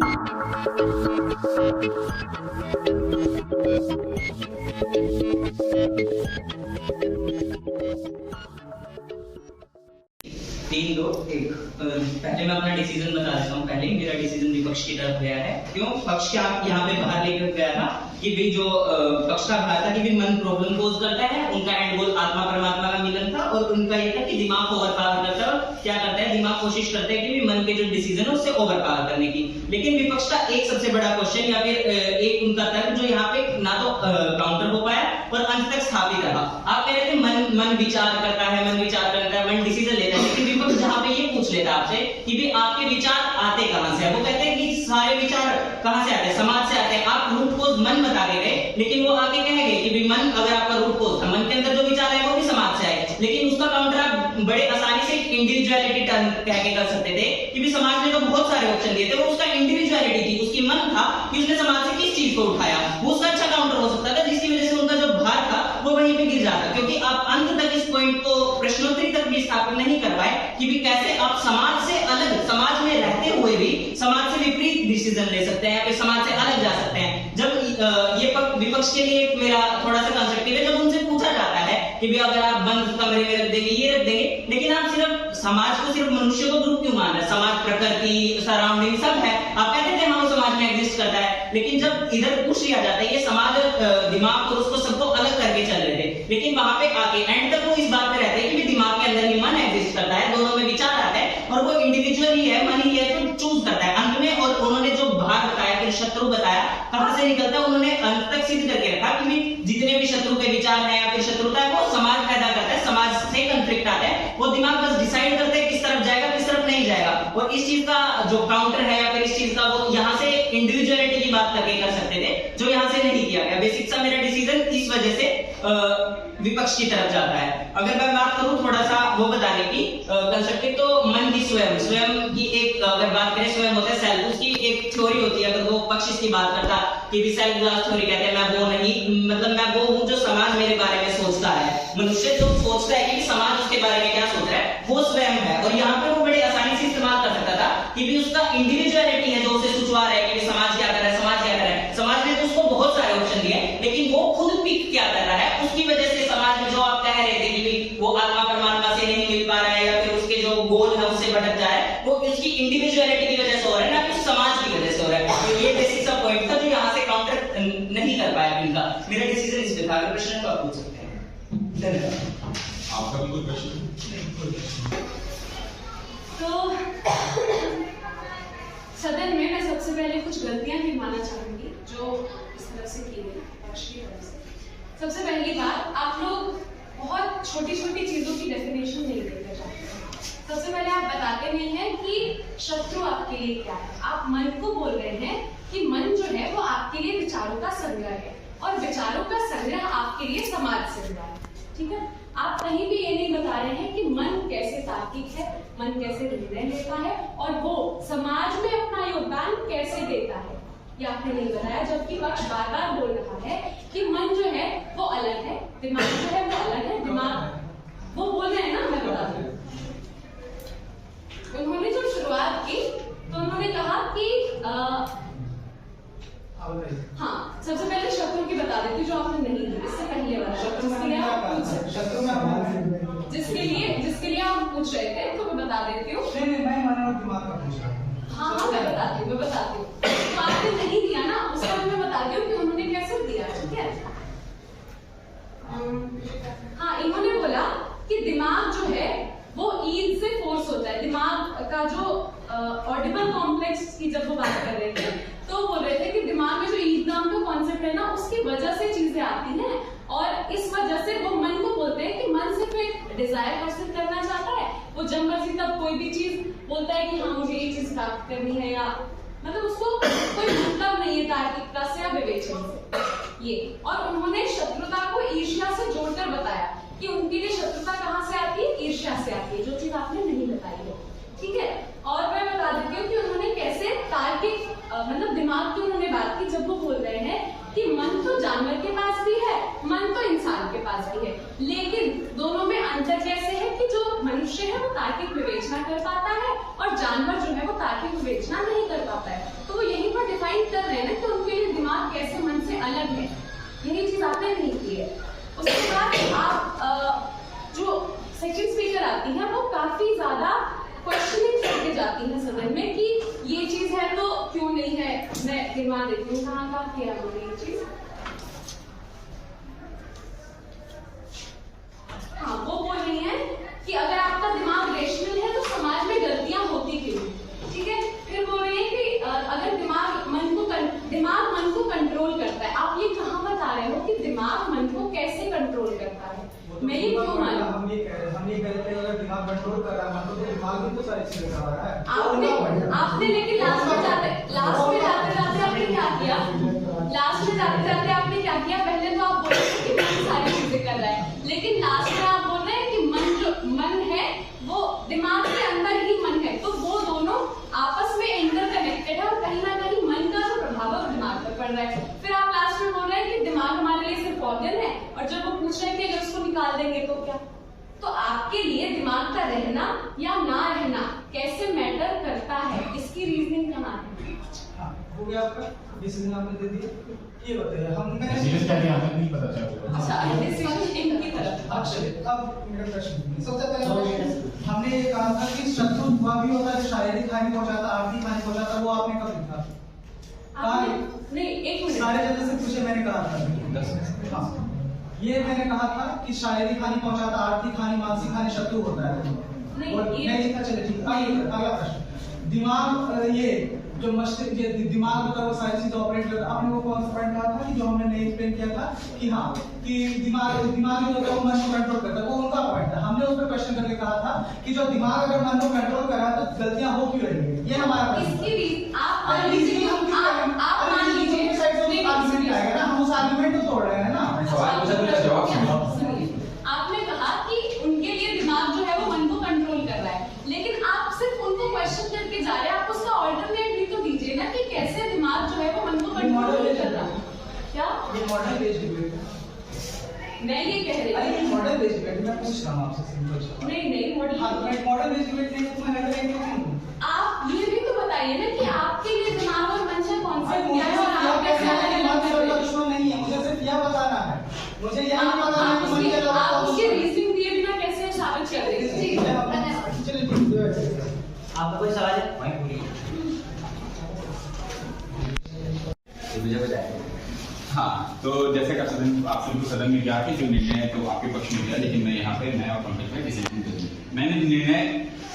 तीन दो एक। पहले मैं अपना डिसीजन बता देता हूँ। पहले मेरा डिसीजन विपक्ष की तरफ गया है। क्यों? पक्ष क्या यहाँ पे बाहर लेकर गया था कि भी जो पक्ष का बाहर था कि भी मन प्रॉब्लम कोज करता है। उनका एंड गोल आत्मा परमात्मा का मिलन था और उनका ये था कि दिमाग ओवर पावर करता है। और क्या करता है? दिमाग कोशिश करता है कि भी मन के जो डिसीजन है उससे ओवर पावर करने की। लेकिन विपक्ष का एक सबसे बड़ा क्वेश्चन या फिर एक उनका तर्क जो यहाँ पे ना तो काउंटर हो पाया और अंत तक स्थापित रहा। आप कह रहे थे मन विचार करता है, मन विचार करता है, मन डिसीजन लेता है। लेकिन विपक्ष जहाँ पे ये पूछ लेता आपसे कि भी आपके विचार आते कहां से है, वो कहते हैं कि सारे विचार कहां से आते हैं? समाज से आते हैं। आप रूट कोज मन बता के गए, लेकिन वो आगे कहेंगे कि भी मन अगर आपका रूट कोज था, मन के अंदर जो विचार है वो भी समाज से आए। लेकिन उसका काउंटर आप बड़े आसानी से इंडिविजुअलिटी टर्म कह के कर सकते थे कि भी समाज ने तो बहुत सारे ऑप्शन दिए थे, वो उसका इंडिविजुअलिटी थी, उसकी मन था कि उसने समाज से किस चीज को उठाया। वो उसका अच्छा काउंटर हो सकता था, जिसकी वजह से उनका जो भार था वो वहीं पे गिर जाता। क्योंकि आप अंत तक इस पॉइंट को प्रश्नोत्तरी तक भी स्थापित नहीं कर पाए कि भी कैसे आप समाज से अलग, समाज में रहते हुए भी समाज से विपरीत डिसीजन ले सकते हैं या फिर समाज से अलग जा सकते हैं। जब ये विपक्ष के लिए मेरा थोड़ा सा कंस्ट्रक्टिव है, जब उनसे पूछा जाता है कि भी अगर आप बंद कमरे में रख देंगे, ये रख देंगे, लेकिन आप सिर्फ समाज को, सिर्फ मनुष्य को ग्रुप क्यों मान रहे हैं? समाज, प्रकृति, सराउंडिंग सब है। आप कहते थे हाँ समाज में एग्जिस्ट करता है, लेकिन जब इधर पूछ लिया जाता है ये समाज दिमाग और उसको सबको अलग करके चल रहे थे, लेकिन वहां पे आके एंड तक वो इस बात पे रहते हैं कि दिमाग के अंदर ही मन एग्जिस्ट करता है, दोनों में विचार आता है और वो इंडिविजुअल ही है, मन ही है जो चूज करता है अंत में। और उन्होंने जो भाग बताया, फिर शत्रु बताया, कहां से निकलता है, उन्होंने अंत तक सिद्ध करके रखा कि जितने भी शत्रु के विचार हैं या फिर शत्रुता है वो समाज पैदा करता है, समाज से कंफ्लिक्ट आता है। वो दिमाग बस डिसाइड करते हैं किस तरफ जाएगा, किस तरफ नहीं जाएगा। और इस चीज का जो काउंटर है या फिर इस चीज का वो यहाँ से इंडिविजुअलिटी की बात करके कर सकते थे, जो यहाँ से नहीं किया गया। बेसिक सा मेरा डिसीजन इस वजह से विपक्ष की तरफ जाता है। अगर मैं बात करूं थोड़ा सा वो बताने की कंस्ट्रक्टिव, तो मन की स्वयं की एक अगर बात करें, स्वयं होता है सेल्फ, उसकी एक थ्योरी होती है। अगर वो पक्ष इसकी बात करता कि भी सेल्फ ग्लास थ्योरी कहते हैं, मैं वो नहीं, मतलब मैं वो हूं जो समाज मेरे बारे में सोचता है। मनुष्य जो सोचता है कि समाज उसके बारे में क्या सोच रहा है, वो स्वयं है। और यहाँ पे वो बड़े आसानी से इस्तेमाल कर सकता था कि भी उसका इंडिविजुअलिटी है जो उसे सुचवा रहा है कि समाज क्या कर रहा है, समाज क्या कर रहा है। समाज ने तो उसको बहुत सारे ऑप्शन दिए, लेकिन वो खुद पिक क्या कर रहा है, उसकी वजह से समाज में जो आप कह रहे थे कि वो आत्मा परमात्मा से नहीं मिल पा रहा है या फिर उसके जो गोल है उससे भटक जा रहा है, वो उसकी इंडिविजुअलिटी की वजह से हो रहा है, ना कि समाज की वजह से हो रहा है। तो ये बेसिक सा पॉइंट था जो यहाँ से काउंटर नहीं कर पाया इनका। मेरा डिसीजन इस पे था। अगर प्रश्न तो आप पूछ सकते हैं। धन्यवाद। आपका भी कोई प्रश्न? तो सदन में मैं सबसे पहले कुछ गलतियां भी मानना चाहूंगी जो इस तरफ से की गई, पक्ष की तरफ से। सबसे पहली बात, आप लोग बहुत छोटी छोटी चीजों की डेफिनेशन नहीं देते जाते हैं। सबसे पहले आप बताते नहीं हैं कि शत्रु आपके लिए क्या है। आप मन को बोल रहे हैं कि मन जो है वो आपके लिए विचारों का संग्रह है और विचारों का संग्रह आपके लिए समाज संग्रह है। ठीक है, आप कहीं भी ये नहीं बता रहे हैं कि मन कैसे तार्किक है, मन कैसे निर्णय लेता है और वो समाज में अपना योगदान कैसे देता है, ये आपने नहीं बताया। जबकि पक्ष बार बार बोल रहा है कि मन जो है वो अलग है, दिमाग जो है वो अलग है। दिमाग वो बोल रहे हैं ना, मैं बता दूं। उन्होंने जो शुरुआत की तो उन्होंने कहा कि हाँ, सबसे पहले शत्रु की बता देती हूँ जो आपने नहीं दी, इससे पहले वाला शत्रु जिसके लिए आप पूछ रहे थे, तो मैं बता देती हूँ। हाँ, मैं बताती हूँ। तो आपने नहीं दिया ना, उसका मैं बताती हूँ कि उन्होंने कैसे दिया। ठीक है, हाँ, इन्होंने बोला कि दिमाग जो है वो ईद से फोर्स होता है। दिमाग का जो ऑडिबल कॉम्प्लेक्स की जब वो बात कर रहे थे तो बोल रहे थे कि दिमाग में जो ईद नाम का कॉन्सेप्ट है ना, उसकी वजह से चीजें आती हैं और इस वजह से वो मन को बोलते हैं कि मन सिर्फ एक डिजायर हासिल करना चाहता है। वो जब मर्जी तब कोई भी चीज बोलता है कि हाँ मुझे ये चीज प्राप्त करनी है, या मतलब उसको कोई मतलब नहीं है तार्किकता से या विवेचन से ये। और उन्होंने शत्रुता को ईर्ष्या से जोड़कर बताया कि उनके लिए शत्रुता कहाँ से आती है, ईर्ष्या से आती है, जो चीज आपने नहीं बताई है। ठीक है, और मैं बता देती हूँ कि उन्होंने कैसे तार्किक मतलब दिमाग की उन्होंने बात की जब वो बोल रहे हैं कि मन तो जानवर के पास भी है, मन तो इंसान के पास भी है, लेकिन दोनों में अंतर कैसे है कि जो मनुष्य है वो तार्किक विवेचना कर पाता है और जानवर जो है वो तार्किक विवेचना नहीं कर पाता है। तो वो यही यही चीज आपने नहीं की है। उसके बाद आप जो सेकंड स्पीकर आती हैं वो काफी ज्यादा क्वेश्चनिंग करके जाती हैं सदन में कि ये चीज है तो क्यों नहीं है। मैं गिनवा देती हूँ कहाँ किया उन्होंने ये चीज। हाँ, वो बोल रही है कि अगर आपका दिमाग रेशनल है तो समाज में गलतियां होती क्यों, ठीक है। फिर बोल रही है कि अगर दिमाग मन को कंट्रोल करता है। आप ये कहाँ बता रहे हो कि दिमाग मन को कैसे कंट्रोल करता है? मैं ये क्यों मानूं? हम ये कह रहे थे अगर दिमाग कंट्रोल कर रहा है मन तो दिमाग भी तो सारी चीजें कर रहा है। आपने लेकिन लास्ट में जाते आपने क्या किया? लास्ट में जाते आपने क्या किया? पहले तो आप बोल रहे थे कि मन सारी चीजें कर रहा है, लेकिन लास्ट में आप बोल रहे हैं कि मन है वो दिमाग के अंदर ही मन है, तो वो दोनों आपस में इंटरकनेक्टेड है और कहीं ना कहीं मन का जो प्रभाव है वो दिमाग पर पड़ रहा है। फिर आप लास्ट में बोल रहे हैं कि दिमाग हमारे लिए सिर्फ ऑर्गन है, और जब वो पूछ रहे हैं कि अगर उसको निकाल देंगे तो क्या? तो आपके लिए दिमाग का रहना या ना रहना कैसे मैटर करता है, इसकी रीजनिंग कहाँ है? हो गया आपका डिसीजन आपने दे दिया। ये बताइए डिसीजन क्या है हमें नहीं पता चला। अच्छा, डिसीजन इनकी तरफ। अच्छा, अब मेरा प्रश्न सबसे पहले हमने ये कहा था कि शत्रु वह भी होता है शारीरिक हानि पहुंचाता, आर्थिक हानि पहुंचाता, वो आपने कब लिखा? नहीं, एक मिनट। सारे जगह से पूछे मैंने कहा था। हाँ, ये मैंने कहा था कि शारीरिक हानि पहुंचाता, आर्थिक हानि, मानसिक हानि शत्रु होता है। नहीं लिखा, चले ठीक। अगला प्रश्न, दिमाग ये जो मस्तिष्क ये दिमाग होता है वो सारी चीजें ऑपरेट करता है। आपने वो कौन सा पॉइंट कहा था कि जो हमने नहीं एक्सप्लेन किया था कि हाँ कि दिमाग जो होता है वो मन को कंट्रोल करता है, वो उनका पॉइंट था। हमने उस पर क्वेश्चन करके कहा था कि जो दिमाग अगर मन को कंट्रोल कर रहा है तो गलतियां हो क्यों रही है, ये हमारा आप मान लीजिए हम उस आर्गुमेंट को तोड़ रहे हैं ना। आपने कहा कि उनके लिए दिमाग जो है वो मन को कंट्रोल कर रहा है, लेकिन आप सिर्फ उनको क्वेश्चन करके जा रहे हैं। आप उसका ऑल्टरनेट भी तो दीजिए ना कि कैसे दिमाग जो है वो मन को कंट्रोल कर रहा है। क्या ये मॉडल बेस्ड डिबेट है? मैं ये कह रही हूँ। अरे मॉडल बेस्ड डिबेट मैं पूछ रहा हूँ आपसे सिंपल सवाल। नहीं मॉडल बेस्ड डिबेट नहीं तो मैं लग रहा है आप ये भी तो बताइए ना कि आपके लिए दिमाग और मन से कॉन्सेप्ट क्या है और आप कैसे दुश्मन नहीं है, मुझे सिर्फ यह बताना है। मुझे यह नहीं बताना है कि मन के अलावा आप उसके रीजनिंग दिए बिना कैसे साबित कर देंगे? आपका कोई सवाल है? मुझे बताइए। हाँ, तो जैसे कि आप सदन में गया कि जो निर्णय है तो आपके पक्ष में दिया, लेकिन मैं यहाँ पे मैं और पंकज में डिसीजन दे दूँ। मैंने निर्णय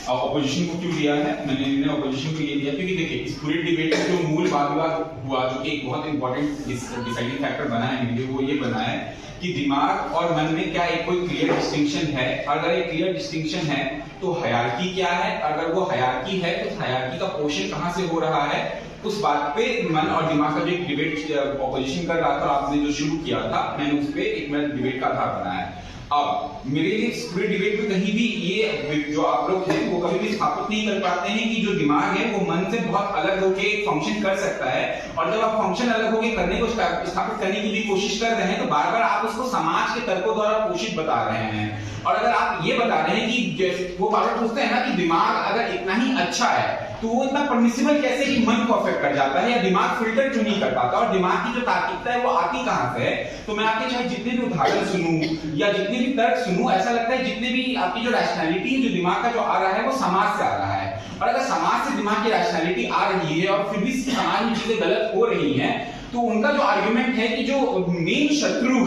ऑपोजिशन को क्यों दिया है? मैंने निर्णय ऑपोजिशन को ये दिया क्योंकि देखिए इस पूरी डिबेट में जो मूल वाद विवाद हुआ, जो कि एक बहुत इंपॉर्टेंट डिसाइडिंग फैक्टर बना है मेरे लिए, वो ये बना है कि दिमाग और मन में क्या एक कोई क्लियर डिस्टिंक्शन है। अगर एक क्लियर डिस्टिंक्शन है तो हायरार्की क्या है, अगर वो हायरार्की है तो हायरार्की का पोषण कहाँ से हो रहा है, उस बात पे मन और दिमाग का जो एक डिबेट ऑपोजिशन कर रहा था, आपने जो शुरू किया था, मैंने उस पे एक डिबेट का आधार बनाया। अब मेरे लिए इस पूरे डिबेट में कहीं भी ये जो आप लोग हैं वो कभी भी स्थापित नहीं कर पाते हैं कि जो दिमाग है वो मन से बहुत अलग होके फंक्शन कर सकता है। और जब आप फंक्शन अलग होके करने को स्थापित करने की भी कोशिश कर रहे हैं तो बार बार आप उसको समाज के तर्कों द्वारा पोषित बता रहे हैं। और अगर आप ये बता रहे हैं कि वो बार बार पूछते हैं ना कि दिमाग अगर इतना ही अच्छा है तो वो इतना परमिसिबल कैसे कि मन को अफेक्ट कर जाता है, या दिमाग फिल्टर क्यों नहीं कर पाता, और दिमाग की जो तार्किकता है वो आती कहां से है। तो मैं आपके चाहे जितने भी उदाहरण सुनूं या जितने भी तर्क सुनूं, ऐसा लगता है जितने भी आपकी जो रैशनैलिटी है जो दिमाग का जो आ रहा है वो समाज से आ रहा है। और अगर समाज से दिमाग की रैशनैलिटी आ रही है और फिर भी समाज में चीजें गलत हो रही हैं, तो उनका जो आर्ग्यूमेंट है कि जो मेन शत्रु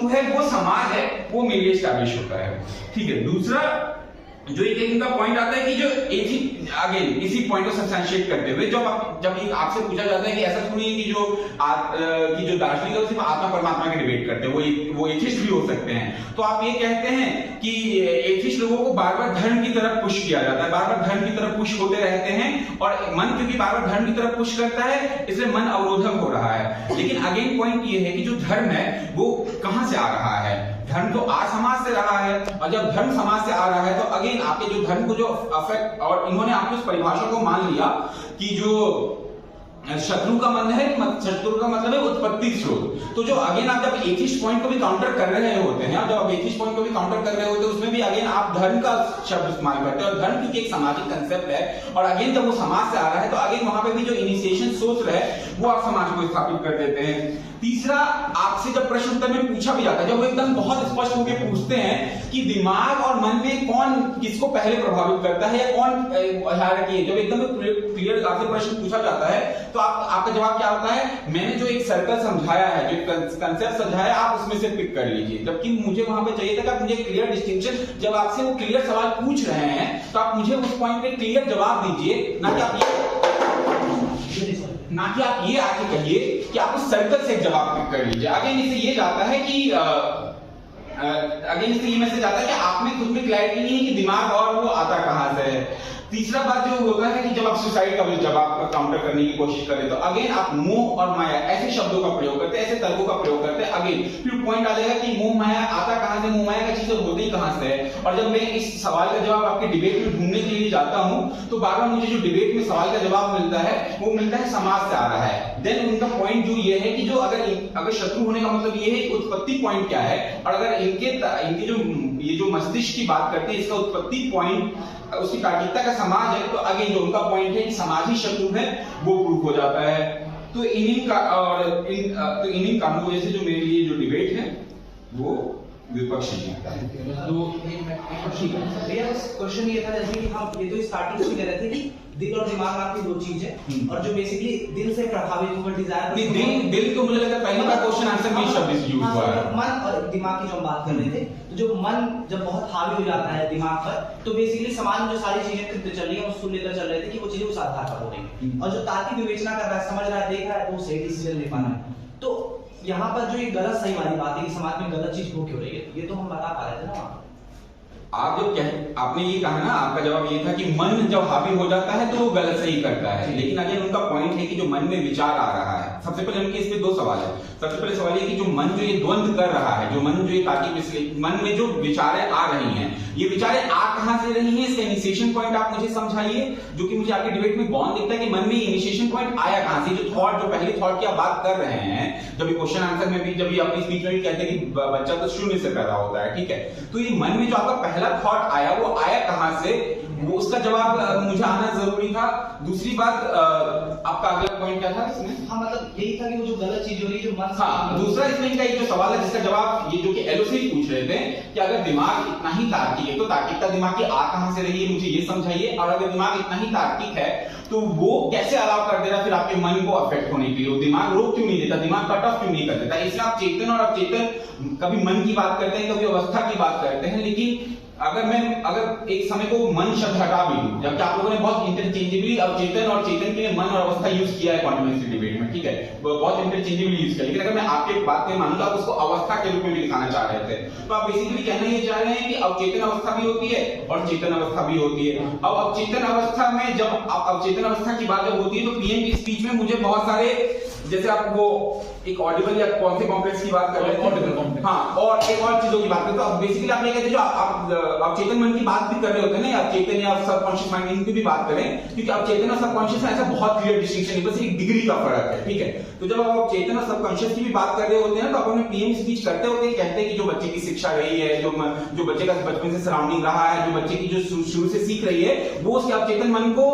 है वो समाज है, वो मेरे लिए एस्टैब्लिश होता है। ठीक है, दूसरा जो एक इनका पॉइंट आता है कि जो अगेन इसी पॉइंट को सब्सटेंशिएट करते हुए जब आपसे पूछा जाता है कि ऐसा क्यों नहीं है कि जो दार्शनिक है सिर्फ आत्मा परमात्मा की डिबेट करते हैं, वो एथिस्ट भी हो सकते हैं, तो आप ये कहते हैं कि एथिस्ट लोगों को बार बार धर्म की तरफ पुश किया जाता है, बार बार धर्म की तरफ पुश होते रहते हैं, और मन क्योंकि बार बार धर्म की तरफ पुश करता है इसलिए मन अवरोधक हो रहा है। लेकिन अगेन पॉइंट ये है कि जो धर्म है वो कहां से आ रहा है? धर्म तो समाज से रहा है, और जब धर्म समाज से आ रहा है तो अगेन आपके जो धर्म को जो अफेक्ट, और इन्होंने आपकी उस परिभाषा को मान लिया कि जो शत्रु का मन है, शत्रु का मतलब है उत्पत्ति स्रोत। तो जो अगेन आप जब एथिस्ट पॉइंट को भी काउंटर कर रहे होते हैं, और जब आप एथिस्ट पॉइंट को भी काउंटर कर रहे होते हैं उसमें भी अगेन आप धर्म का शब्द इस्तेमाल करते हैं, और धर्म क्योंकि एक सामाजिक कंसेप्ट है, और अगेन जब वो समाज से आ रहा है तो अगेन वहां पे भी जो इनिशिएशन सोच रहे हैं वो आप समाज को स्थापित कर देते हैं। तीसरा, आपसे जब प्रश्न उत्तर में पूछा भी जाता है, जब वो एकदम बहुत स्पष्ट होकर पूछते हैं कि दिमाग और मन में कौन किसको पहले प्रभावित करता है या कौन हायरार्की है, जब एकदम क्लियर आपसे प्रश्न पूछा जाता है तो आपका जवाब क्या होता है? मैंने जो एक सर्कल समझाया है, जो कंसेप्ट समझाया, आप उसमें से पिक कर लीजिए। जबकि मुझे वहां पे चाहिए था कि आप मुझे क्लियर डिस्टिंक्शन, जब आपसे वो क्लियर सवाल पूछ रहे हैं तो आप मुझे उस पॉइंट पे क्लियर जवाब दीजिए, ना कि आप ये आके कहिए कि आप उस सर्कल से एक जवाब पिक कर लीजिए। अगेन इससे ये जाता है कि अगेन इससे ये मैसेज आता है कि आप में खुद में क्लैरिटी नहीं है कि दिमाग और वो आता कहां से है। तीसरा बात जो होता है कि जब आप सुसाइड का जवाब काउंटर करने की कोशिश करें तो अगेन आप मोह और माया ऐसे शब्दों का प्रयोग करते हैं, ऐसे तर्कों का प्रयोग करते हैं। अगेन फिर पॉइंट आ जाएगा कि मोह माया आता कहां से, मोह माया का चीजें होती कहां से है। और जब मैं इस सवाल का जवाब आपके डिबेट में ढूंढने के लिए जाता हूं तो बार बार मुझे जो डिबेट में सवाल का जवाब मिलता है वो मिलता है समाज से आ रहा है। देन उनका पॉइंट जो ये है कि जो अगर शत्रु होने का मतलब ये है कि उत्पत्ति पॉइंट क्या है, और अगर इनके जो ये जो मस्तिष्क की बात करते हैं इसका उत्पत्ति पॉइंट उसकी तार्किकता का समाज है, तो अगेन जो उनका पॉइंट है कि समाज ही शत्रु है वो प्रूफ हो जाता है। तो इन्हीं कारणों की वजह से जो मेरे लिए जो डिबेट है वो विपक्षी है। तो भैया क्वेश्चन ये था जैसे कि हम ये तो स्टार्टिंग में कह रहे थे कि दिल और दिमाग आपकी दो चीज है, और जो बेसिकली दिल से प्रभावित हुआ डिजायर, नहीं दिल तो मुझे लगता है पहले का क्वेश्चन आंसर में शब्द यूज हुआ है। मन और दिमाग की जो हम बात कर रहे थे, तो जो मन जब बहुत हावी हो जाता है दिमाग पर, तो बेसिकली समाज में जो सारी चीजें चल रही है उसको लेकर चल रहे थे कि वो चीजें उस आधार पर हो रही है, और जो तार्किक विवेचना कर रहा है, समझ रहा है, देख रहा है, वो सही डिसीजन ले पा रहा है। तो यहाँ पर जो ये गलत सही वाली बात है कि समाज में गलत चीज हो क्यों रही है, ये तो हम बता पा रहे थे ना। आप जब आपने ये कहा ना, आपका जवाब ये था कि मन जब हावी हो जाता है तो वो गलत सही करता है, लेकिन अगेन उनका पॉइंट है कि जो मन में विचार आ रहा है, सबसे पहले उनके इस पे दो सवाल है। सबसे पहले सवाल ये कि जो मन जो ये द्वंद्व कर रहा है, जो मन जो ये तार्किक मन में जो विचारें आ रही हैं, ये विचारें आ कहां से रही हैं, इसका इनिशिएशन पॉइंट आप मुझे समझाइए। जो कि मुझे आपके डिबेट में बॉन्ड दिखता है कि मन में इनिशिएशन पॉइंट आया कहां से, जो थॉट, जो पहली थॉट की आप बात कर रहे हैं, जब क्वेश्चन आंसर में भी, जब ये अपनी स्पीच में भी कहते हैं कि बच्चा तो शून्य से पैदा होता है, ठीक है, तो ये मन में जो आपका पहला थॉट आया वो आया कहां से, वो उसका जवाब मुझे आना जरूरी था। दूसरी बात, आपका अगला पॉइंट क्या था इसमें? हाँ, मतलब यही था कि वो जो गलत चीज हो रही है जो मन। हाँ, दूसरा इसमें इनका एक जो सवाल है जिसका जवाब ये जो कि एलओसी पूछ रहे थे कि अगर दिमाग इतना ही तार्किक है तो तार्किकता दिमाग की आ कहां से रही है, मुझे ये समझाइए। और अगर दिमाग इतना ही तार्किक है तो वो कैसे अलाउ कर दे रहा फिर आपके मन को अफेक्ट होने के लिए, वो दिमाग रोक क्यों नहीं देता, दिमाग कट ऑफ क्यों नहीं कर देता? इसलिए आप चेतन और अवचेतन, कभी मन की बात करते हैं, कभी अवस्था की बात करते हैं, लेकिन अगर एक समय को मन शब्द हटा भी दूं, जबकि आप लोगों ने बहुत इंटरचेंजेबली अवचेतन और चेतन के लिए मन और अवस्था यूज किया है क्वांटम डिबेट में, ठीक है, बहुत इंटरचेंजेबली यूज किया, लेकिन अगर मैं आपके बात में मानूं तो आप उसको अवस्था के रूप में भी दिखाना चाह रहे थे, तो आप बेसिकली कहना ये चाह रहे हैं कि अवचेतन अवस्था भी होती है और चेतन अवस्था भी होती है। अब अवचेतन अवस्था में जब अवचेतन अवस्था की बात जब होती है तो पीएम की स्पीच में मुझे बहुत सारे, जैसे आप वो एक ऑडिबल या कौन से कॉम्प्लेक्स की बात कर रहे थे, हाँ, और एक और चीजों की बात करते हैं, तो बेसिकली आप ये कहते हैं जो आप चेतन मन की बात भी कर रहे होते हैं ना, या चेतन या सबकॉन्शियस माइंड इनकी भी बात करें, क्योंकि आप चेतन और सबकॉन्शियस में ऐसा बहुत क्लियर डिस्टिंक्शन है, बस एक डिग्री का फर्क है, ठीक है। तो जब आप चेतन और सबकॉन्शियस की भी बात कर रहे होते हैं तो आप अपने पीएम स्पीच करते होते हैं, कहते हैं कि जो बच्चे की शिक्षा रही है, जो बच्चे का बचपन से सराउंडिंग रहा है, जो बच्चे की जो शुरू से सीख रही है, वो उसके अवचेतन मन को,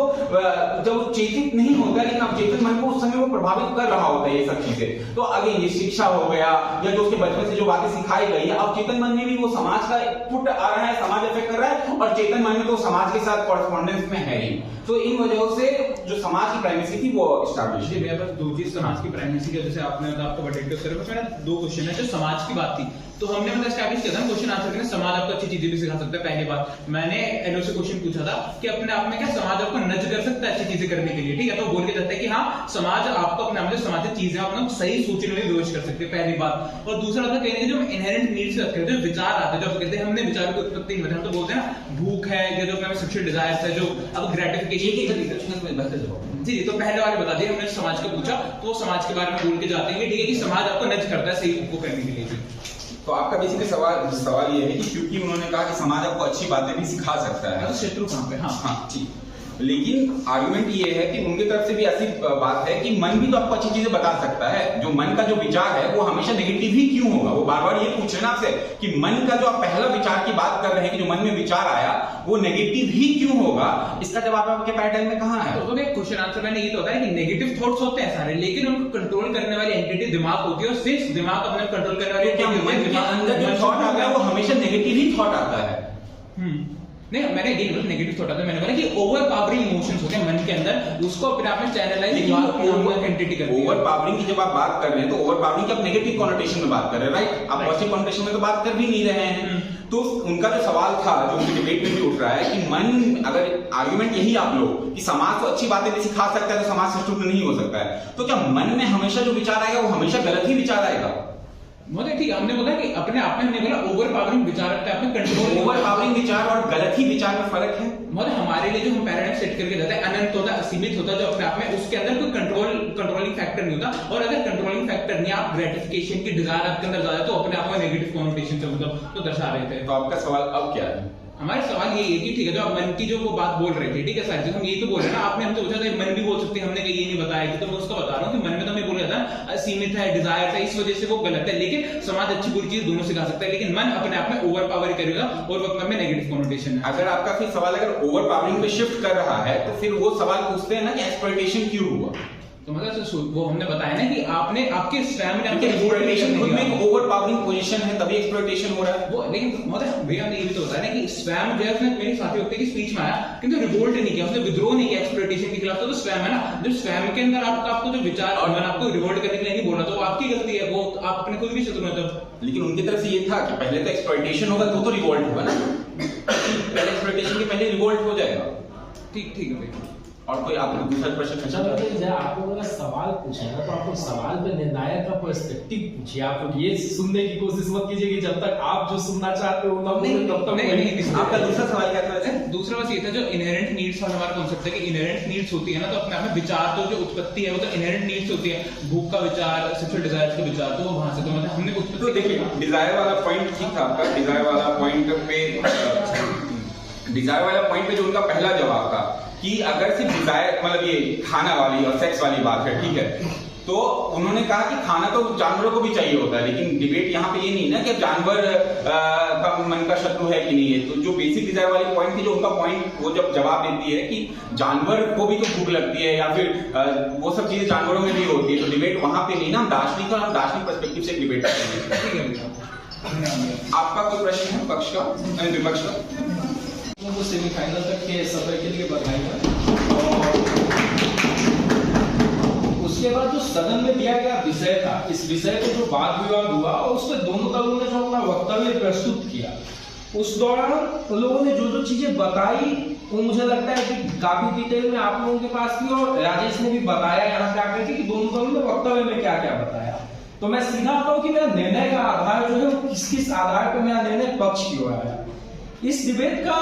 जब चेतित नहीं होता लेकिन अवचेतन मन को उस समय वो प्रभावित कर रहा होता है ये सब चीजें। तो अगेन ये शिक्षा हो गया या जो उसके बचपन से जो बातें सिखाई गई है, अब चेतन मन में भी वो समाज का इनपुट आ रहा है, समाज इफेक्ट कर रहा है, और चेतन मन में तो समाज के साथ कॉरेस्पॉन्डेंस में है ही। तो इन वजहों से जो समाज की प्राइमेसी थी वो एस्टैब्लिश है। मेरे पास दो चीज समाज की प्राइमेसी के, जैसे आपने आपको बटेट के उत्तर में दो क्वेश्चन है जो समाज की बात थी, तो हमने मतलब एस्टैब्लिश किया था क्वेश्चन आंसर करने, समाज आपको अच्छी चीजें भी सिखा सकता है। पहली बात मैंने एनओ से क्वेश्चन पूछा था कि अपने आप में क्या समाज आपको नज कर सकता है अच्छी चीजें करने के लिए, ठीक है, तो बोल के जाता है कि हाँ समाज आपको अपने आप में समाज चीजें आप सही सोचने में विवश कर सकते हैं, पहली बात। और दूसरा था कहीं जो इनहेरेंट नीड्स रखते हैं, जो विचार आते हैं, जब कहते हैं हमने विचार की उत्पत्ति नहीं, हम तो बोलते हैं ना भूख है या जो सेक्सुअल डिजायर्स है, जो अब ग्रेटिफिकेशन जी। तो पहले वाले बता दिए, हमने समाज को पूछा तो समाज के बारे में बोल के जाते हैं, ठीक है, कि समाज आपको नज करता है सही को करने के लिए। तो आपका बेसिकली सवाल ये है कि क्योंकि उन्होंने कहा कि समाज आपको अच्छी बातें भी सिखा सकता है, तो शत्रु कहां पे? हाँ हाँ ठीक। लेकिन आर्गुमेंट ये है कि उनकी तरफ से भी ऐसी बात है कि मन भी तो आपको अच्छी चीजें बता सकता है। जो मन का जो विचार है वो हमेशा नेगेटिव ही क्यों होगा? वो बार बार ये पूछ रहे हैं आपसे कि मन का जो आप पहला विचार की बात कर रहे हैं कि जो मन में विचार आया वो नेगेटिव ही क्यों होगा, इसका जवाब आपके पैटर्न में कहाँ है? तो क्वेश्चन आंसर मैंने ये तो होता है कि नेगेटिव थॉट्स होते हैं सारे, लेकिन उनको कंट्रोल करने वाली एंटिटी दिमाग होती है, और सिर्फ दिमाग अपने कंट्रोल करने वाली क्या मन के अंदर जो थॉट आता है वो हमेशा नेगेटिव ही थॉट आता है? नहीं, मैंने ये नहीं नेगेटिव थॉट आता है, मैंने बोला कि ओवर पावरिंग इमोशंस होते हैं मन के अंदर, उसको अपने आप में चैनलाइज एंटिटी करती है। ओवर पावरिंग की जब आप बात कर रहे हैं तो ओवर पावरिंग की आप नेगेटिव कॉनोटेशन में बात कर रहे हैं, राइट? आप पॉजिटिव कॉनोटेशन में तो बात कर भी नहीं रहे हैं। तो उनका जो सवाल था, जो उनकी डिबेट में भी उठ रहा है कि मन, अगर आर्गुमेंट यही आप लोग कि समाज तो अच्छी बातें भी सिखा सकता है तो समाज सशक्त नहीं हो सकता है, तो क्या मन में हमेशा जो विचार आएगा वो हमेशा गलत ही विचार आएगा? मतलब ठीक है, हमने बोला कि अपने आप में, हमने बोला ओवर पावरिंग विचार अपने आप में कंट्रोल। ओवर पावरिंग विचार और गलत ही विचार में फर्क है। मतलब हमारे लिए जो हम पैराडाइम सेट करके जाते हैं, अनंत होता है, असीमित होता है, जो अपने आप में उसके अंदर कोई कंट्रोलिंग फैक्टर नहीं होता। और अगर कंट्रोलिंग फैक्टर नहीं, आप ग्रेटिफिकेशन की डिजायर आपके अंदर ज्यादा, तो अपने आप में नेगेटिव कॉनोटेशन से मतलब तो दर्शा रहे थे। तो आपका सवाल अब क्या है? हमारा सवाल ये है कि ठीक है, जो आप मन की जो वो बात बोल रहे थे, ठीक है सर, हम यही तो बोल रहे हैं ना, आपने हमसे पूछा था मन भी बोल सकते हैं, हमने ये नहीं बताया कि, तो मैं उसका बता रहा हूँ कि मन में तो मैं बोल रहा था सीमित है, डिजायर है, इस वजह से वो गलत है, लेकिन समाज अच्छी बुरी चीज दोनों सिखा सकता है, लेकिन मन अपने आप में ओवर पावर करेगा और वो अपने में नेगेटिव कॉनोटेशन है। अगर आपका फिर सवाल अगर ओवर पावरिंग पे शिफ्ट कर रहा है तो फिर वो सवाल पूछते हैं ना कि एक्सप्लॉइटेशन क्यों हुआ? तो मतलब वो हमने बताया ना कि आपने आपके स्वयं में आपके एक्सप्लॉइटेशन खुद में एक ओवर पावरिंग पोजीशन है, तभी एक्सप्लॉइटेशन हो रहा है। वो, लेकिन मतलब भैया हमने ये भी तो बताया ना कि स्वयं जो है, उसने मेरे साथी वक्त की स्पीच में आया, किंतु रिवोल्ट नहीं किया, उसने विद्रोह नहीं किया एक्सप्लॉइटेशन के खिलाफ। तो स्वयं है ना, जो स्वयं के अंदर आपको जो विचार और मन आपको रिवोल्ट करने के लिए नहीं बोल रहा, तो आपकी गलती है, वो आप अपने खुद भी शत्रु हैं। तो लेकिन उनकी तरफ से ये था कि पहले तो एक्सप्लॉइटेशन होगा तो रिवोल्ट होगा ना, पहले एक्सप्लॉइटेशन के पहले रिवोल्ट हो जाएगा। ठीक है भैया। और कोई आपको दूसरा प्रश्न पूछा? जब आपको अगर सवाल पूछे ना, तो आपको सवाल पे निर्णायक का पर्सपेक्टिव पूछिए। आप ये सुनने की कोशिश मत कीजिए कि जब तक आप जो सुनना चाहते हो तब तक नहीं। आपका दूसरा सवाल क्या था? दूसरा बस ये था, जो इनहेरेंट नीड्स वाला हमारा कॉन्सेप्ट है कि इनहेरेंट नीड्स होती है ना, तो अपने आप में विचार तो जो उत्पत्ति है वो तो इनहेरेंट नीड्स होती है, भूख का विचार, सेक्सुअल डिजायर्स का विचार, तो वहां से तो मतलब हमने उत्पत्ति। तो देखिए, डिजायर वाला पॉइंट ठीक था आपका। डिजायर वाला पॉइंट पे जो उनका पहला जवाब था कि अगर सिर्फ डिजायर मतलब ये खाना वाली और सेक्स वाली बात है, ठीक है, तो उन्होंने कहा कि खाना तो जानवरों को भी चाहिए होता है, लेकिन डिबेट यहाँ पे ये नहीं ना कि जानवर का मन का शत्रु है कि नहीं है। तो जो बेसिक डिजायर वाली पॉइंट थी, जो उनका पॉइंट वो जब जवाब देती है कि जानवर को भी तो भूख लगती है या फिर वो सब चीजें जानवरों में भी होती है, तो डिबेट वहां पे नहीं ना, हम दार्शनिक और हम दार्शनिक पर्सपेक्टिव से डिबेट करते हैं। आपका कोई प्रश्न है पक्ष का विपक्ष का? वो सेमीफाइनल तक के सफर के लिए बधाई है। और उसके बाद जो सदन में दिया गया विषय था, इस विषय पे जो वाद विवाद हुआ और उसमें दोनों दलों ने जो अपना वक्तव्य प्रस्तुत किया, उस दौरान लोगों ने जो जो चीजें बताई वो मुझे लगता है कि काफी डिटेल में आप लोगों के पास थी, और राजेश ने भी बताया यहाँ पे आकर के कि दोनों दलों ने वक्तव्य में क्या क्या बताया। तो मैं सीधा बताऊं कि मेरा निर्णय का आधार जो है वो किस किस आधार पर मेरा निर्णय पक्ष की ओर आया। इस डिबेट का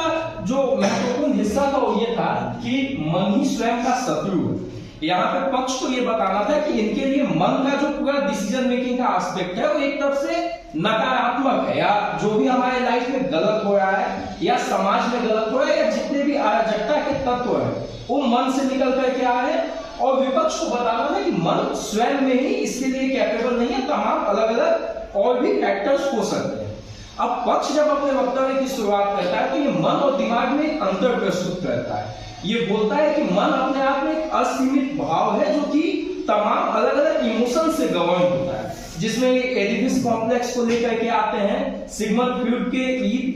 जो महत्वपूर्ण हिस्सा था वो ये था कि मन ही स्वयं का शत्रु है। यहाँ पे पक्ष को ये बताना था कि इनके लिए मन का जो पूरा डिसीजन मेकिंग का एस्पेक्ट है वो एक तरफ से नकारात्मक है, या जो भी हमारे लाइफ में गलत हो रहा है या समाज में गलत हो रहा है या जितने भी अराजकता के तत्व है वो मन से निकल कर के आए हैं। और विपक्ष को बताना था कि मन स्वयं में ही इसके लिए कैपेबल नहीं है, तमाम अलग अलग और भी फैक्टर्स हो सकते हैं। अब पक्ष जब अपने वक्तव्य की शुरुआत करता है तो ये मन और दिमाग में एक अंतर प्रस्तुत करता है। ये बोलता है कि मन अपने आप में एक असीमित भाव है जो कि तमाम अलग अलग इमोशन से गवर्न होता है, जिसमें एडिपस कॉम्प्लेक्स को लेकर के आते हैं, सिगमंड फ्रॉइड के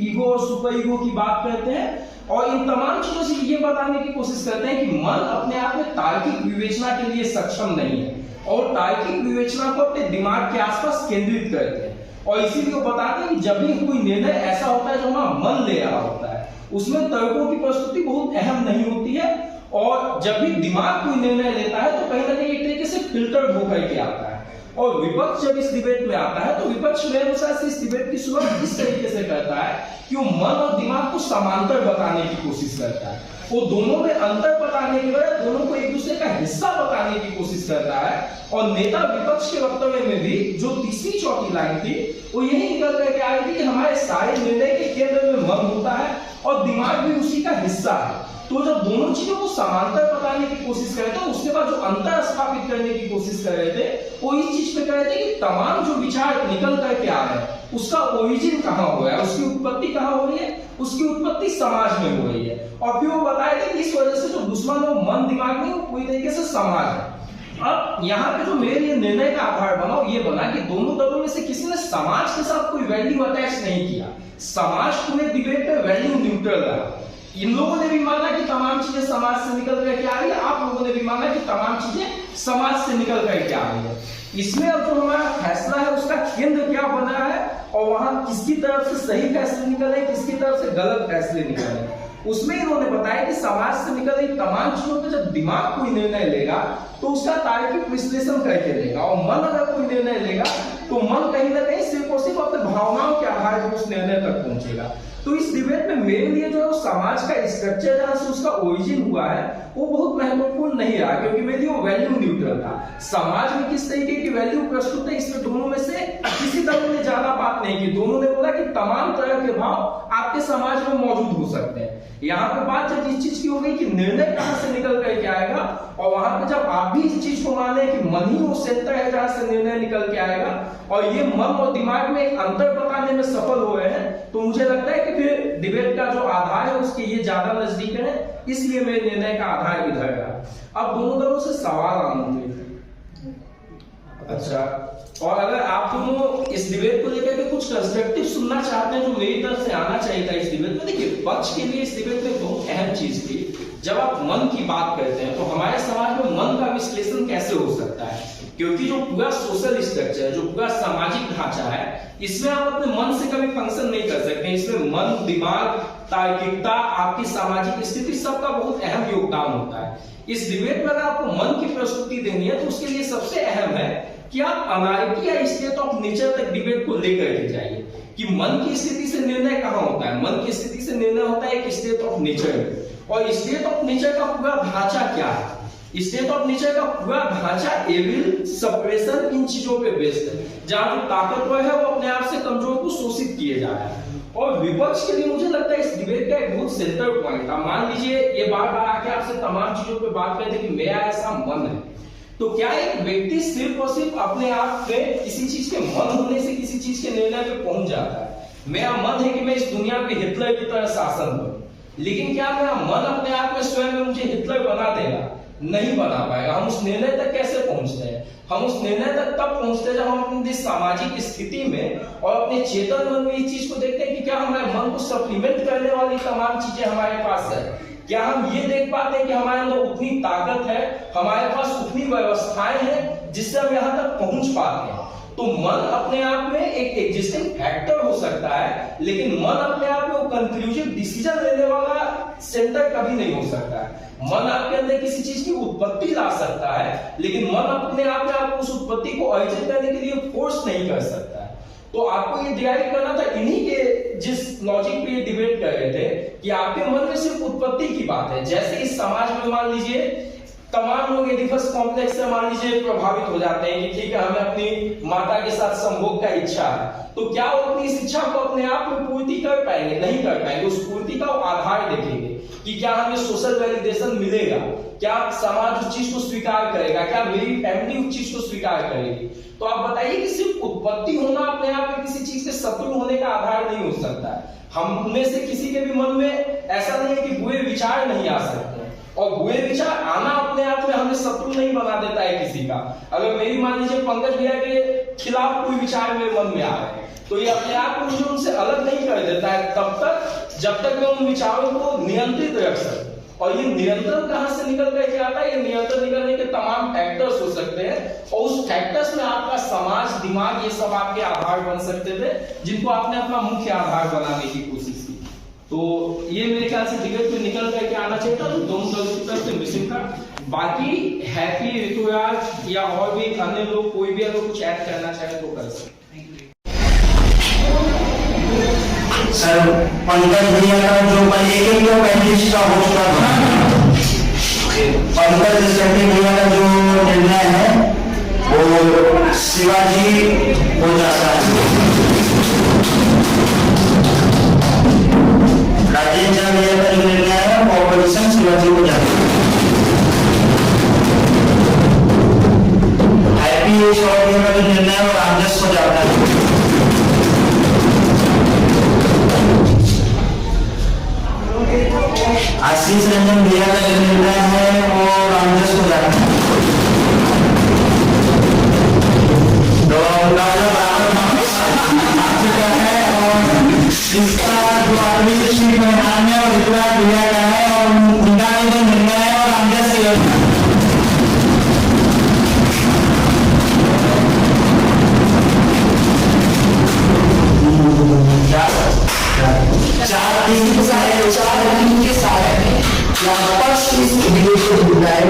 ईगो और सुपर ईगो की बात करते हैं, और इन तमाम चीजों से ये बताने की कोशिश करते हैं कि मन अपने आप में तार्किक विवेचना के लिए सक्षम नहीं है और तार्किक विवेचना को अपने दिमाग के आसपास केंद्रित करते हैं। और इसीलिए वो बताते हैं कि जब भी कोई निर्णय ऐसा होता है जो हमारा मन ले रहा होता है उसमें तर्कों की प्रस्तुति बहुत अहम नहीं होती है, और जब भी दिमाग कोई निर्णय लेता है तो कहीं ना कहीं एक तरीके से फिल्टर्ड होकर के आता है। और विपक्ष जब इस डिबेट में आता है तो विपक्ष मेरे अनुसार से इस डिबेट की शुरुआत इस तरीके से करता है कि वो मन और दिमाग को समांतर बताने की कोशिश करता है। वो दोनों में अंतर बताने के बजाय दोनों को एक दूसरे का हिस्सा बताने की कोशिश करता है। और नेता विपक्ष के वक्तव्य में भी जो तीसरी चौथी लाइन थी वो यही निकल करके आई थी कि हमारे सारे निर्णय के केंद्र में मन होता है और दिमाग भी उसी का हिस्सा है। तो जब दोनों चीजों को समांतर बताने की कोशिश कर रहे थे, उसके बाद जो अंतर स्थापित करने की कोशिश कर रहे थे, वो इस चीज पे कर रहे थे कि तमाम जो विचार निकल करके आ रहे हैं उसका ओरिजिन कहाँ हो रहा है, उसकी उत्पत्ति कहाँ हो रही है, उसकी उत्पत्ति समाज में हो रही है। और फिर वो बताए थे कि इस वजह से जो दुश्मन है वो मन दिमाग नहीं, वो पूरी तरीके से समाज है। अब यहाँ पे जो मेरे लिए निर्णय का आधार बना वो ये बना कि दोनों दलों में से किसी ने समाज के साथ कोई वैल्यू अटैच नहीं किया। समाज पूरे डिबेट में वैल्यू न्यूट्रल रहा। इन लोगों ने भी माना कि तमाम चीजें समाज से निकल करके आ रही है, आप लोगों ने भी माना कि तमाम चीजें समाज से निकल करके आ रही है। इसमें अब जो हमारा फैसला है उसका केंद्र क्या बन रहा है और वहां किसकी तरफ से सही फैसले निकल रहे, किसकी तरफ से गलत फैसले निकल रहे, उसमें इन्होंने बताया कि समाज से निकल रही तमाम चीजों पे जब दिमाग कोई निर्णय लेगा तो उसका तार्किक विश्लेषण करके लेगा, और मन अगर कोई निर्णय लेगा तो मन कहीं ना कहीं सिर्फ और सिर्फ अपने भावनाओं के आधार पर उस निर्णय तक पहुंचेगा। तो इस डिबेट में मेरे लिए जो समाज का स्ट्रक्चर जहां से उसका ओरिजिन हुआ है वो बहुत महत्वपूर्ण नहीं रहा, क्योंकि मेरे लिए वो वैल्यू न्यूट्रल था। समाज में किस तरीके की वैल्यू प्रस्तुत है इसमें दोनों में से किसी दल ने ज्यादा बात नहीं की। दोनों ने बोला कि तमाम तरह के भाव आपके समाज में मौजूद हो सकते हैं। यहाँ पे बात जब इस चीज की हो गई कि निर्णय कहां से निकल करके आएगा, और वहां पे जब आप भी इस चीज को माने कि मन ही वो सेंटर है जहां से निर्णय निकल के आएगा, और ये मन और दिमाग में एक अंतर बताने में सफल हुए हैं, तो मुझे लगता है कि फिर डिबेट का जो आधार है उसके ये ज्यादा नजदीक है, इसलिए मेरे निर्णय का आधार इधर रहा। अब दोनों दलों से सवाल आमंत्रित है। अच्छा, और अगर आप दोनों इस डिबेट को लेकर के कुछ कंस्ट्रक्टिव सुनना चाहते हैं जो मेरी तरफ से आना चाहिए था इस डिबेट में, देखिए पक्ष के लिए इस डिबेट में बहुत अहम चीज थी। जब आप मन की बात करते हैं तो हमारे समाज में मन का विश्लेषण कैसे हो सकता है, क्योंकि जो पूरा सोशल स्ट्रक्चर है, जो पूरा सामाजिक ढांचा है, इसमें आप अपने मन से कभी फंक्शन नहीं कर सकते। इसमें मन, दिमाग, तार्किकता, आपकी सामाजिक स्थिति सबका बहुत अहम योगदान होता है। इस डिबेट में अगर आपको मन की प्रस्तुति देनी है तो उसके लिए सबसे अहम है कि आप अनार्की या स्टेट ऑफ नेचर तक डिबेट को लेकर के जाइए कि मन की स्थिति से निर्णय कहां होता है। मन की स्थिति से निर्णय होता है एक स्टेट ऑफ नेचर में, और स्टेट ऑफ नेचर का पूरा ढांचा क्या है। स्टेट ऑफ नेचर का पूरा ढांचा एविल, सप्रेशन, इन चीजों पे बेस्ड है, जहां जो ताकतवर है वो अपने आप से कमजोर को शोषित किए जा रहा है। और विपक्ष के लिए मुझे लगता है इस डिबेट का एक बहुत सेंटर पॉइंट था। मान लीजिए ये बार बार आके आपसे तमाम चीजों पे बात करते कि मेरा ऐसा मन है, तो क्या एक व्यक्ति सिर्फ और सिर्फ अपने आप में किसी चीज के मन होने से किसी चीज के निर्णय पे पहुंच जाता है? मेरा मन है कि मैं इस दुनिया पे हिटलर की तरह शासन करूं, लेकिन क्या मेरा मन अपने आप में स्वयं में मुझे हिटलर बना देगा? नहीं बना पाएगा। हम उस निर्णय तक कैसे पहुंचते हैं? हम उस निर्णय तक तब पहुंचते हैं जब हम अपनी सामाजिक स्थिति में और अपने चेतन मन में इस चीज को देखते हैं कि क्या हमारे मन को सप्लीमेंट करने वाली तमाम चीजें हमारे पास है। क्या हम ये देख पाते हैं कि हमारे अंदर उतनी ताकत है, हमारे पास उतनी व्यवस्थाएं हैं जिससे हम यहाँ तक पहुंच पाते हैं। तो मन अपने आप में एक एग्जिस्टिंग फैक्टर हो सकता है, लेकिन मन अपने आप में वो कंक्लूसिव डिसीजन लेने वाला सेंटर कभी नहीं हो सकता है। मन आपके अंदर किसी चीज की उत्पत्ति ला सकता है, लेकिन मन अपने आप में आपको उस उत्पत्ति को अर्जित करने के लिए फोर्स नहीं कर सकता है। तो आपको ये डिराइव करना था इन्हीं के जिस लॉजिक पे ये डिबेट कर रहे थे कि आपके मन में सिर्फ उत्पत्ति की बात है। जैसे इस समाज में मान लीजिए तमाम लोग एडिपस कॉम्प्लेक्स से मान लीजिए प्रभावित हो जाते हैं कि ठीक है हमें अपनी माता के साथ संभोग का इच्छा है, तो क्या वो अपनी इस इच्छा को अपने आप में पूर्ति कर पाएंगे? नहीं कर पाएंगे। उस पूर्ति का वो आधार देखेंगे कि क्या हमें सोशल वैलिडेशन मिलेगा, क्या समाज उस चीज को स्वीकार करेगा, क्या मेरी फैमिली उस चीज को स्वीकार करेगी। तो आप बताइए कि सिर्फ उत्पत्ति होना अपने आप में किसी चीज के शत्रु होने का आधार नहीं हो सकता है। हम में से किसी के भी मन में ऐसा नहीं है कि बुरे विचार नहीं आ सकते, और बुरे विचार आना अपने आप में हमें शत्रु नहीं बना देता है किसी का। अगर मेरी मान लीजिए पंकज भैया के खिलाफ कोई विचार मेरे मन में आ रहे हैं, तो ये अपने आप को मुझे उनसे अलग नहीं कर देता है तब तक जब तक मैं उन विचारों को नियंत्रित रख सकूं। और ये नियंत्रण कहां से निकल करके आता है? ये नियंत्रण निकलने के तमाम फैक्टर्स हो सकते हैं, और उस फैक्टर्स में आपका समाज, दिमाग, ये सब आपके आधार बन सकते थे जिनको आपने अपना मुख्य आधार बनाने की कोशिश की। तो ये मेरे ख्याल से डिबेट में निकल करके आना चाहिए था, तो दोनों दलों की तरफ से मिसिंग था। बाकी हैप्पी, ऋतुराज या और भी अन्य लोग कोई भी अगर कुछ ऐड करना चाहे तो कर सकते। सर पंकज भैया का जो पैंतीस का हो चुका था, पंकज शेट्टी भैया का जो निर्णय है वो शिवाजी हो जाता है। राजेश भैया का जो निर्णय है वो पोजीशन शिवाजी को जाती है। हैप्पी ये शॉट ये का जो निर्णय है वो रामजस को जाता है। आशीष रंजन भैया का जो निर्णय है वो रामजस को जाता है। तो उनका जो बराबर आ चुका है और इसका जो आदमी सीट मैदान में और इतना भैया का है और उनका जो निर्णय है और रामजस से चार टीम के सारे यहाँ पर इस वीडियो को बुलाए